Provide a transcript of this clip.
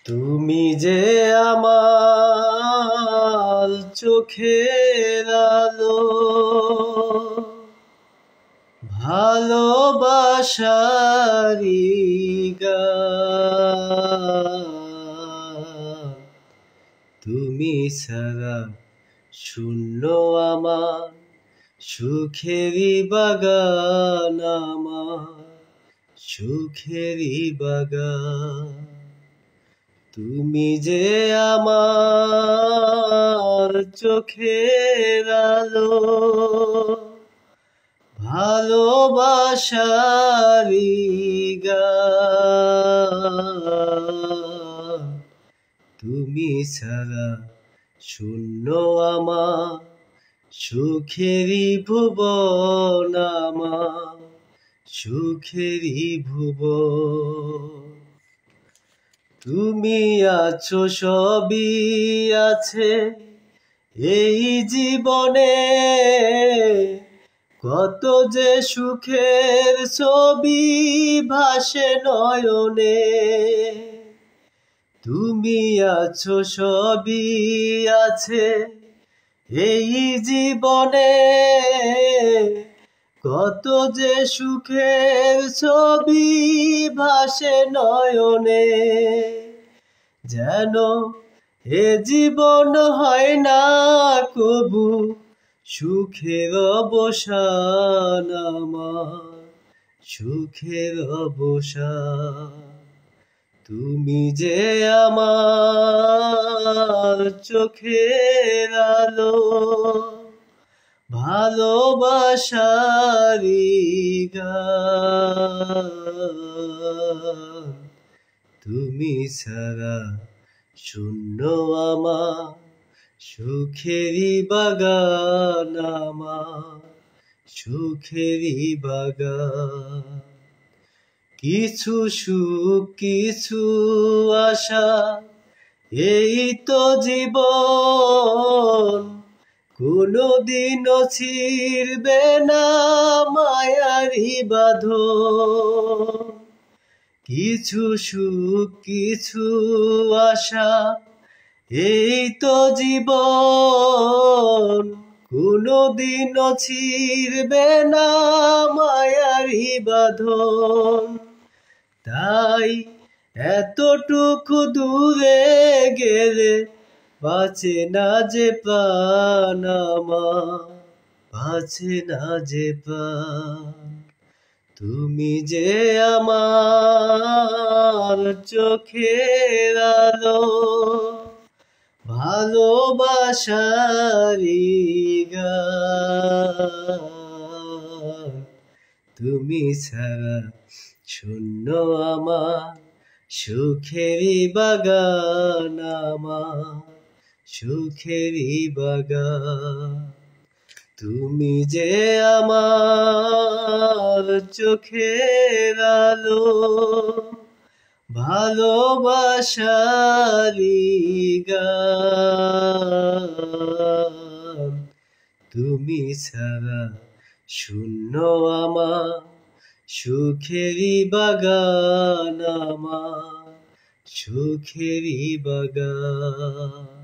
তুমি যে আমার চোখের আলো, ভালোবাসারি গান। তুমি ছাড়া শূন্য আমার সুখেরই বাগান, আমার সুখেরই বাগান। তুমি যে আমার চোখের আলো, ভালোবাসারি গান। তুমি ছাড়া শূন্য আমার সুখেরই ভুবন, আমার সুখেরই ভুবন। তুমি আছো সবই আছে এই জীবনে, কত যে সুখের ছবি ভাসে নয়নে। তুমি আছো সবই আছে এই জীবনে, কত যে সুখের ছবি ভাসে নয়নে। যেন এ জীবন হয় না কবু সুখের অবসান, আমার সুখের অবসান। তুমি যে আমার চোখের আলো, ভালোবাসারি গান। তুমি ছাড়া শূন্য আমার সুখেরই বাগান, আমার সুখেরই বাগান। কিছু সুখ কিছু আশা এই তো জীবন, কোনদিনও ছিড়বে না মায়ারি বাঁধন। কিছু সুখ কিছু আশা এই তো জীবন, কোনদিনও ছিড়বে না মায়ারি বাঁধন। তাই এতটুকু দূরে গেলে বাঁচে না যে প্রাণ, আমার বাঁচে না যে প্রাণ। তুমি যে আমার চোখের আলো, ভালোবাসারি গান। তুমি ছাড়া শূন্য আমার সুখেরই বাগান, আমার সুখেরই বাগান। তুমি যে আমার চোখের আলো, ভালোবাসারি গান। তুমি ছাড়া শূন্য আমার সুখেরই বাগান, আমার সুখেরই বাগান।